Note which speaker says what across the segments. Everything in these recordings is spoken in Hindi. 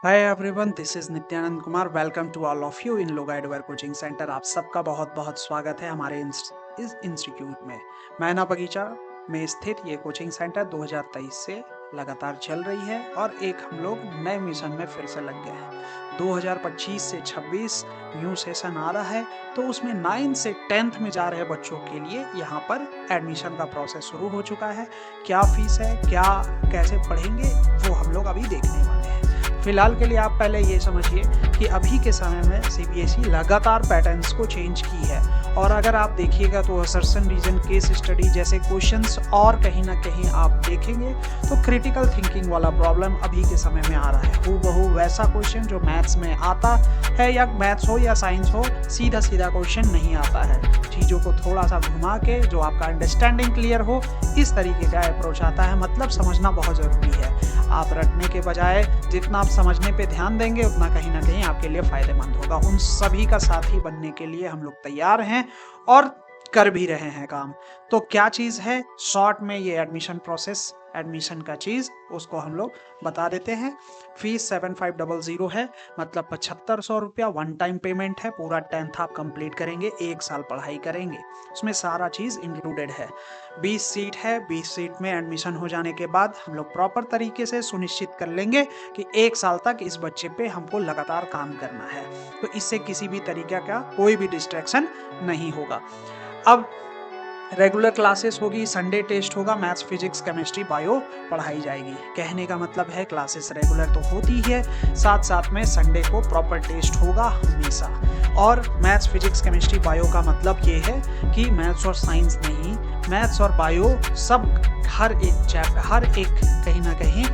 Speaker 1: Hi everyone, this is Nityanand Kumar. Welcome to all of you in लोगा एडवेयर कोचिंग सेंटर। आप सबका बहुत बहुत स्वागत है हमारे इस इंस्टीट्यूट में। मैना बगीचा में स्थित ये कोचिंग सेंटर 2023 से लगातार चल रही है और एक हम लोग नए मिशन में फिर से लग गए हैं। 2025 से 26 न्यू सेशन आ रहा है, तो उसमें 9 से 10th में जा रहे बच्चों के लिए यहाँ पर एडमिशन का प्रोसेस शुरू हो चुका है। क्या फीस है, क्या कैसे पढ़ेंगे, वो हम लोग अभी देखने वाले हैं। फिलहाल के लिए आप पहले ये समझिए कि अभी के समय में सीबीएसई लगातार पैटर्न्स को चेंज की है, और अगर आप देखिएगा तो असर्शन रीजन, केस स्टडी जैसे क्वेश्चंस और कहीं ना कहीं आप देखेंगे तो क्रिटिकल थिंकिंग वाला प्रॉब्लम अभी के समय में आ रहा है। हूबहू वैसा क्वेश्चन जो मैथ्स में आता है, या मैथ्स हो या साइंस हो, सीधा सीधा क्वेश्चन नहीं आता है। चीज़ों को थोड़ा सा घुमा के जो आपका अंडरस्टैंडिंग क्लियर हो, इस तरीके का अप्रोच आता है। मतलब समझना बहुत ज़रूरी है। आप रटने के बजाय जितना आप समझने पे ध्यान देंगे उतना कहीं ना कहीं आपके लिए फ़ायदेमंद होगा। उन सभी का साथी बनने के लिए हम लोग तैयार हैं और कर भी रहे हैं काम। तो क्या चीज़ है, शॉर्ट में ये एडमिशन प्रोसेस, एडमिशन का चीज़ उसको हम लोग बता देते हैं। फीस 7500 है, मतलब 7500 रुपया वन टाइम पेमेंट है। पूरा 10th आप कंप्लीट करेंगे, 1 साल पढ़ाई करेंगे, उसमें सारा चीज़ इंक्लूडेड है। 20 सीट है, 20 सीट में एडमिशन हो जाने के बाद हम लोग प्रॉपर तरीके से सुनिश्चित कर लेंगे कि 1 साल तक इस बच्चे पे हमको लगातार काम करना है, तो इससे किसी भी तरीके का कोई भी डिस्ट्रैक्शन नहीं होगा। अब रेगुलर क्लासेस होगी, संडे टेस्ट होगा, मैथ्स, फिजिक्स, केमिस्ट्री, बायो पढ़ाई जाएगी। कहने का मतलब है क्लासेस रेगुलर तो होती ही है, साथ साथ में संडे को प्रॉपर टेस्ट होगा हमेशा। और मैथ्स, फिजिक्स, केमिस्ट्री, बायो का मतलब ये है कि मैथ्स और साइंस नहीं, मैथ्स और बायो सब हर एक चैप्टर, हर एक कहीं ना कहीं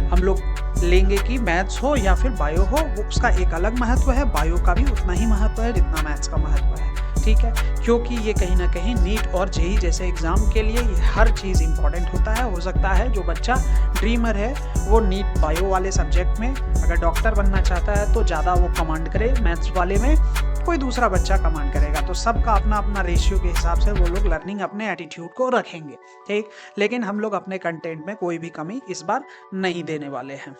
Speaker 1: हम लोग लेंगे कि मैथ्स हो या फिर बायो हो, वो उसका एक अलग महत्व है। बायो का भी उतना ही महत्व है जितना मैथ्स का महत्व है, ठीक है। क्योंकि ये कहीं ना कहीं नीट और जेईई जैसे एग्जाम के लिए ये हर चीज़ इंपॉर्टेंट होता है। हो सकता है जो बच्चा ड्रीमर है वो नीट बायो वाले सब्जेक्ट में अगर डॉक्टर बनना चाहता है तो ज़्यादा वो कमांड करे, मैथ्स वाले में कोई दूसरा बच्चा कमांड करेगा। तो सबका अपना अपना रेशियो के हिसाब से वो लोग लर्निंग अपने एटीट्यूड को रखेंगे, ठीक। लेकिन हम लोग अपने कंटेंट में कोई भी कमी इस बार नहीं देने वाले हैं।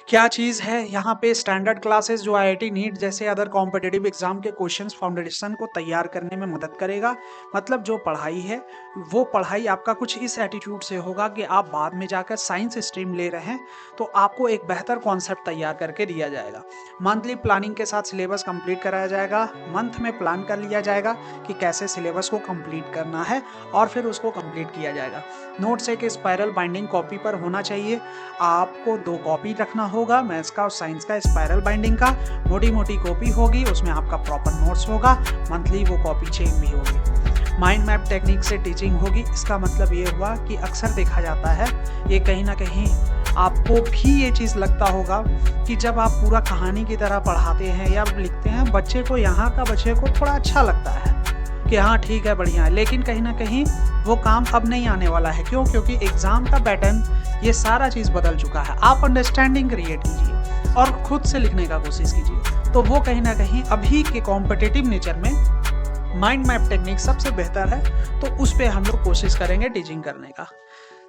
Speaker 1: क्या चीज़ है यहाँ पे, स्टैंडर्ड क्लासेस जो आईआईटी नीट जैसे अदर कॉम्पिटिटिव एग्जाम के क्वेश्चंस फाउंडेशन को तैयार करने में मदद करेगा। मतलब जो पढ़ाई है वो पढ़ाई आपका कुछ इस एटीट्यूड से होगा कि आप बाद में जाकर साइंस स्ट्रीम ले रहे हैं तो आपको एक बेहतर कॉन्सेप्ट तैयार करके दिया जाएगा। मंथली प्लानिंग के साथ सिलेबस कंप्लीट कराया जाएगा। मंथ में प्लान कर लिया जाएगा कि कैसे सिलेबस को कंप्लीट करना है और फिर उसको कंप्लीट किया जाएगा। नोट्स एक स्पायरल बाइंडिंग कॉपी पर होना चाहिए। आपको 2 कॉपी रखना होगा, मैथ्स का और साइंस का स्पायरल बाइंडिंग का। मोटी मोटी कॉपी होगी, उसमें आपका प्रॉपर नोट्स होगा। मंथली वो कॉपी चेक भी होगी। माइंड मैप टेक्निक से टीचिंग होगी। इसका मतलब ये हुआ कि अक्सर देखा जाता है, ये कहीं ना कहीं आपको भी ये चीज़ लगता होगा कि जब आप पूरा कहानी की तरह पढ़ाते हैं या लिखते हैं, बच्चे को, यहाँ का बच्चे को थोड़ा अच्छा लगता है कि हाँ ठीक है, बढ़िया है। लेकिन कहीं ना कहीं वो काम अब नहीं आने वाला है। क्यों? क्योंकि एग्ज़ाम का पैटर्न ये सारा चीज़ बदल चुका है। आप अंडरस्टैंडिंग क्रिएट कीजिए और खुद से लिखने का कोशिश कीजिए, तो वो कहीं ना कहीं अभी के कॉम्पिटिटिव नेचर में माइंड मैप टेक्निक सबसे बेहतर है। तो उस पर हम लोग कोशिश करेंगे टीचिंग करने का।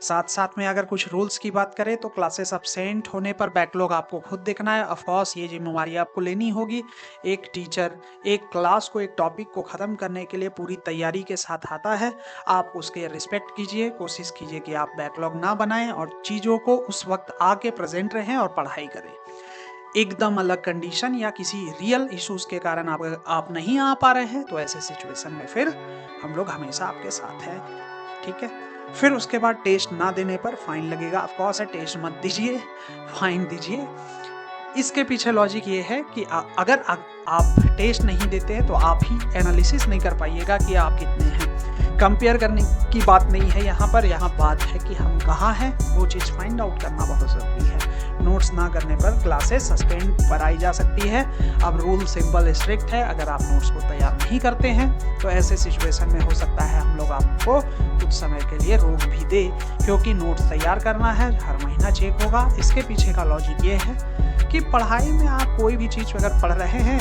Speaker 1: साथ साथ में अगर कुछ रूल्स की बात करें तो क्लासेस अब्सेंट होने पर बैकलॉग आपको खुद देखना है। ऑफकोर्स ये जिम्मेवारी आपको लेनी होगी। एक टीचर एक क्लास को, एक टॉपिक को ख़त्म करने के लिए पूरी तैयारी के साथ आता है। आप उसके रिस्पेक्ट कीजिए, कोशिश कीजिए कि आप बैकलॉग ना बनाएं और चीज़ों को उस वक्त आके प्रेजेंट रहें और पढ़ाई करें। एकदम अलग कंडीशन या किसी रियल इश्यूज के कारण आप नहीं आ पा रहे हैं तो ऐसे सिचुएशन में फिर हम लोग हमेशा आपके साथ हैं, ठीक है। फिर उसके बाद टेस्ट ना देने पर फाइन लगेगा। ऑफकोर्स है, टेस्ट मत दीजिए, फाइन दीजिए। इसके पीछे लॉजिक ये है कि अगर आप टेस्ट नहीं देते हैं तो आप ही एनालिसिस नहीं कर पाइएगा कि आप कितने हैं। कंपेयर करने की बात नहीं है यहाँ पर, यहाँ बात है कि हम कहाँ हैं, वो चीज़ फाइंड आउट करना बहुत ज़रूरी है। नोट्स ना करने पर क्लासेस सस्पेंड कराई जा सकती है। अब रूल सिंपल स्ट्रिक्ट है, अगर आप नोट्स को तैयार नहीं करते हैं तो ऐसे सिचुएशन में हो सकता है हम लोग आपको कुछ समय के लिए रोक भी दे, क्योंकि नोट्स तैयार करना है, हर महीना चेक होगा। इसके पीछे का लॉजिक ये है कि पढ़ाई में आप कोई भी चीज़ अगर पढ़ रहे हैं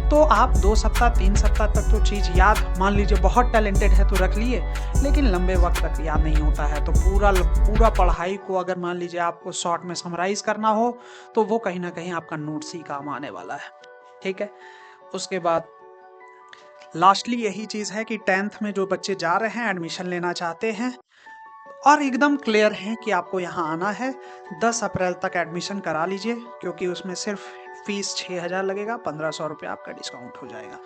Speaker 1: तो आप 2 सप्ताह 3 सप्ताह तक तो चीज़ याद, मान लीजिए बहुत टैलेंटेड है तो रख लिए, लेकिन लंबे वक्त तक याद नहीं होता है। तो पूरा पढ़ाई को अगर मान लीजिए आपको शॉर्ट में समराइज करना हो तो वो कहीं ना कहीं आपका नोट्स ही काम आने वाला है। ठीक है, उसके बाद लास्टली यही चीज़ है कि 10th में जो बच्चे जा रहे हैं, एडमिशन लेना चाहते हैं और एकदम क्लियर हैं कि आपको यहाँ आना है, 10 अप्रैल तक एडमिशन करा लीजिए, क्योंकि उसमें सिर्फ फीस 6000 लगेगा, 1500 रुपये आपका डिस्काउंट हो जाएगा।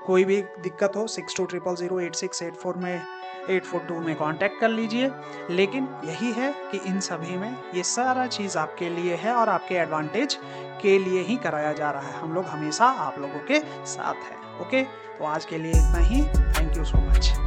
Speaker 1: कोई भी दिक्कत हो 6200086848 में 842 में कांटेक्ट कर लीजिए। लेकिन यही है कि इन सभी में ये सारा चीज़ आपके लिए है और आपके एडवांटेज के लिए ही कराया जा रहा है। हम लोग हमेशा आप लोगों के साथ हैं। ओके, तो आज के लिए इतना ही। Thank you so much.